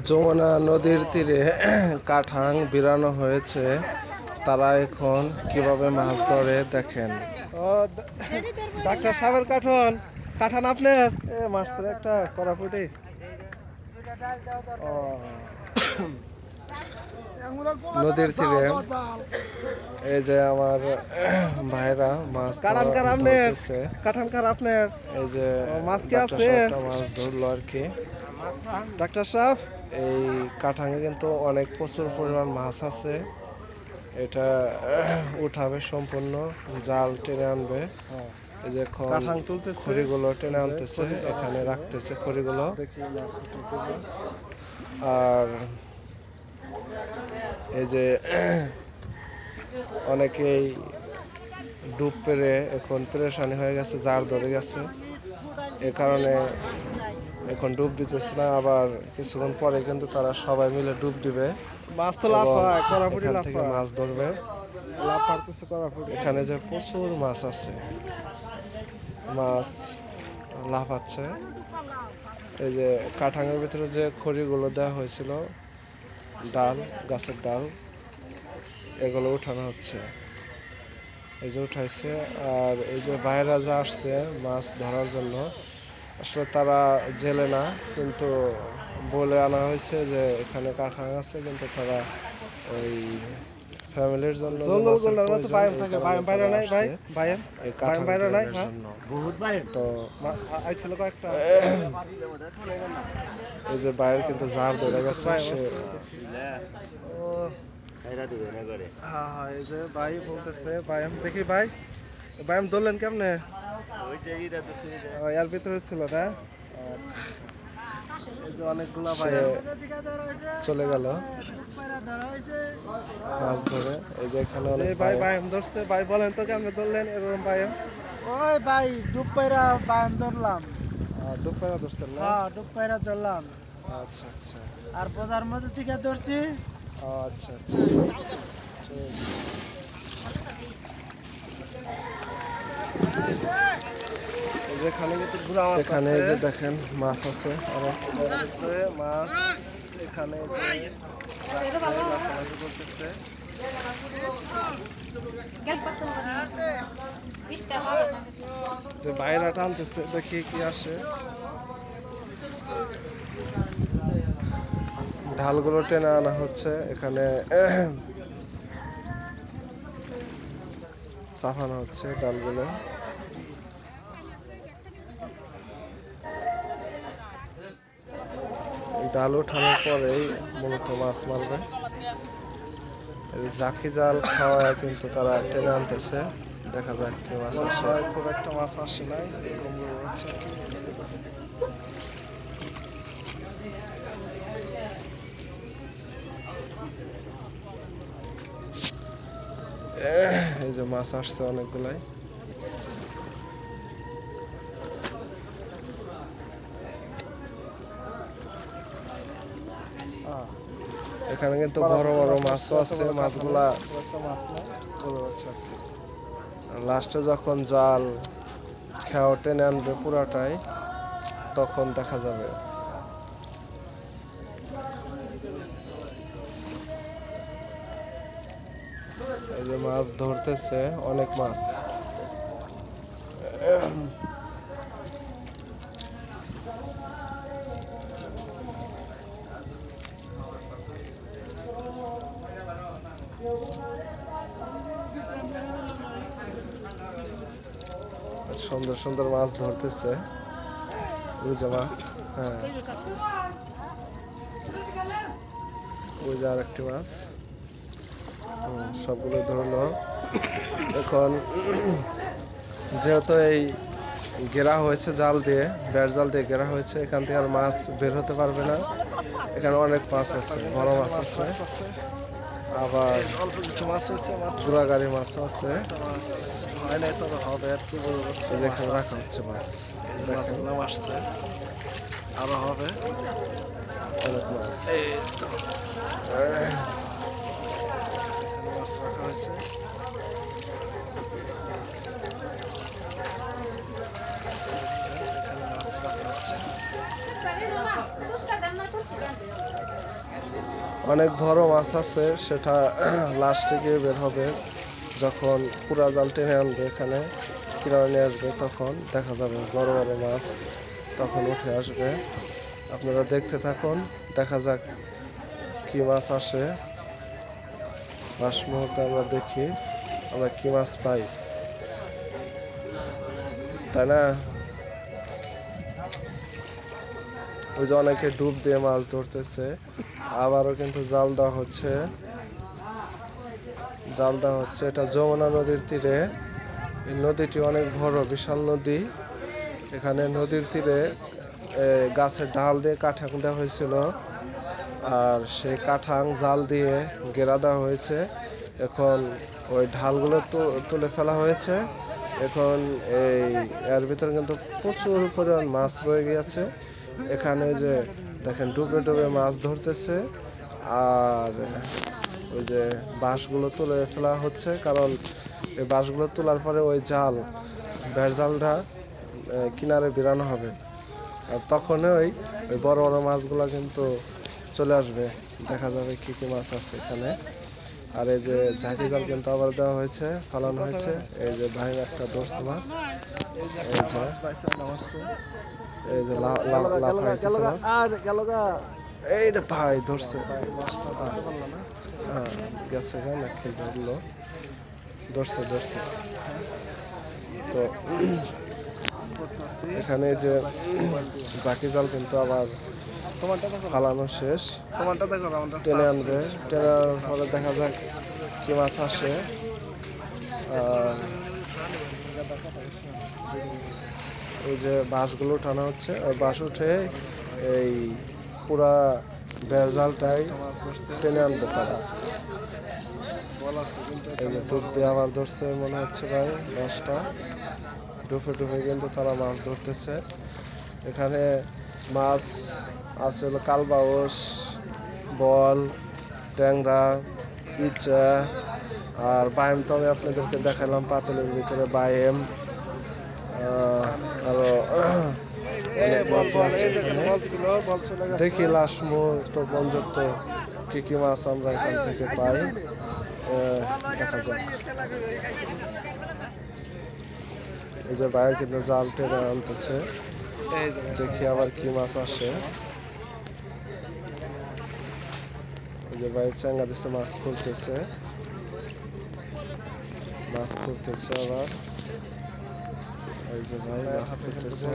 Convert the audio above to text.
যমুনা নদীর তীরে কাঠাং বিরানো হয়েছে। তারা এখন কিভাবে মাছ ধরে দেখেন। ডাক্তার সাহেবের কাঠান আপনার মাছের একটা কড়াপুটি। নদীর তীরে এই যে আমার ভাইরা মাছ ধরতেছে। এই যে মাছ কে আছে, মাছ ধরলো আর কি ডাক্তার সাহেব। এই কাঠাঙে কিন্তু অনেক প্রচুর পরিমাণ মাছ আছে। এটা উঠাবে সম্পূর্ণ, জাল টেনে আনবে। এই যে খড়িগুলো টেনে আনতেছে, এখানে রাখতেছে খড়িগুলো। আর এই যে অনেকেই ডুব পেরে এখন পেরেশানি হয়ে গেছে, জার ধরে গেছে। এ কারণে এখন ডুব দিতেছে না, আবার কিছুক্ষণ পরে কিন্তু তারা সবাই মিলে ডুব দিবে। মাছ তো লাফ হয়, এখান থেকে মাছ ধরবে। এখানে যে প্রচুর মাছ আছে, মাছ লাফাচ্ছে। এই যে কাঠাঙের ভিতরে যে খড়িগুলো দেওয়া হয়েছিল, ডাল, গাছের ডাল, এগুলো উঠানো হচ্ছে। এই যে উঠাইছে। আর এই যে বাইরে যা আসছে মাছ ধরার জন্য, আসলে তারা জেলে না, কিন্তু বলে আনা হয়েছে যে এখানে কাঠাং আছে, কিন্তু তারা ওই ফ্যামিলির জন্য তো এই যে বাইরে কিন্তু জার ধরে গেছে। এই যে ভাই বলতেছে, দেখি ভাই ধরলেন কেমনে? এর ভিতরে ছিল না। এই যে অনেকগুলা ভাই চলে গেল মাছ ধরে। এই যে এখানে ভাই ধরছে। ভাই বলেন তো কেমনে ধরলেন এরকম ভাই? ওই ভাই ডুব পায়রা বায়াম ধরলাম। ডুব পায়রা ধরছেন না? হ্যাঁ, ডুব পায়রা ধরলাম। আচ্ছা আচ্ছা। আর বাজার মধ্যে থেকে ধরছি। আচ্ছা আচ্ছা। এখানে যে দেখেন মাছ আছে, মাছ এখানে করতেছে। যে বাইরে টানতেছে, দেখি কি আসে। ঢালগুলো টেনে আনা হচ্ছে, এখানে সাফানো হচ্ছে ডালগুলো। ডাল ওঠানোর পরেই মূলত মাছ মারবে। জাকি জাল খাওয়া কিন্তু তারা টেনে আনতেছে। দেখা যাক কি মাছ আসে। খুব একটা মাছ আসে নাই, এই যে মাছ আসছে অনেকগুলাই। এখানে কিন্তু বড় বড় মাছও আছে। মাছগুলা লাস্টে যখন জাল খেয়াও টেনে আনবে পুরাটাই, তখন দেখা যাবে। এই যে মাছ ধরতেছে, অনেক মাছ। সুন্দর সুন্দর মাছ ধরতেছে। ওই যে মাছ, হ্যাঁ ওই যে আর একটি মাছ। সবগুলো ধরলো। এখন যেহেতু এই ঘেরা হয়েছে জাল দিয়ে, বেড় জাল দিয়ে ঘেরা হয়েছে, এখান থেকে আর মাছ বের হতে পারবে না। এখানে অনেক মাছ আছে, বড় মাছ আছে, আবার অল্প কিছু মাছ হয়েছে, চূড়াগাড়ি মাছও আছে। হয় নাই, তবে হবে আর কি বোঝা যাচ্ছে। যেখানে রাখা হচ্ছে মাছ, মাছগুলো আসছে, আরো হবে অনেক মাছ। এই তো এখানে মাছ রাখা হয়েছে। এখানে মাছ রাখা হচ্ছে। অনেক বড় মাছ আছে, সেটা লাস্টে গিয়ে বের হবে। যখন পুরা জাল টেনে আনবে, এখানে কিনারে নিয়ে আসবে, তখন দেখা যাবে বড় বড় মাছ তখন উঠে আসবে। আপনারা দেখতে থাকুন, দেখা যাক কি মাছ আসে। লাস্ট মুহূর্তে আমরা দেখি আমরা কি মাছ পাই, তাই না? ওই যে অনেকে ডুব দিয়ে মাছ ধরতেছে, আবারও কিন্তু জাল দেওয়া হচ্ছে। এটা যমুনা নদীর তীরে। এই নদীটি অনেক বড়, বিশাল নদী। এখানে নদীর তীরে গাছের ডাল দিয়ে কাঠাং দেওয়া হয়েছিল, আর সেই কাঠাং জাল দিয়ে ঘেরা দেওয়া হয়েছে। এখন ওই ঢালগুলো তুলে ফেলা হয়েছে। এখন এর ভিতরে কিন্তু প্রচুর পরিমাণ মাছ রয়ে গিয়েছে। এখানে যে দেখেন ডুবে ডুবে মাছ ধরতেছে, আর ওই যে বাঁশগুলো তুলে ফেলা হচ্ছে, কারণ এই বাঁশগুলো তোলার পরে ওই জালটা কিনারে বেরানো হবে, আর তখন ওই বড় বড় মাছগুলো কিন্তু চলে আসবে। দেখা যাবে কি কি মাছ আছে এখানে। আর এই যে ঝাঁকি জাল কিন্তু আবার দেওয়া হয়েছে, ফালানো হয়েছে। এই যে ভাই একটা ধরছে মাছ, এই যে লাফাইতেছে মাছ, এইটা ভাই ধরছে, গেছে না, খেয়ে ধরলো, ধরছে। তো এখানে যে ঝাঁকি জাল কিন্তু আবার ফালানো শেষ, টেনে আনবে। টেনে আনার পরে দেখা যাক কি মাছ আসে। এই যে বাঁশগুলো টানা হচ্ছে, ওই বাঁশ উঠে এই পুরা জালটাই টেনে আনবে তারা। এই যে ডুব দিয়ে আবার ধরছে মনে হচ্ছে ভাই মাছটা, ডুবে কিন্তু তারা মাছ ধরতেছে। এখানে মাছ আছে হলো কালবাউস, বল, ট্যাংরা, ইচা, আর বায়েম তো আমি আপনাদেরকে দেখালাম পাতিলের ভিতরে বায়েম, আরো অনেক মাছ আছে এখানে। দেখি লাস্ট মুহূর্ত পর্যন্ত কি কি মাছ আমরা এখান থেকে পাই, দেখা যাক। এই যে বাইরে কিন্তু জাল টেনে আনতেছে, দেখি আবার কি মাছ আসে। এই যে ভাই চাঙ্গা দিচ্ছে, মাছ খুলতেছে আবার। এই যে ভাই মাছ খুলতেছে।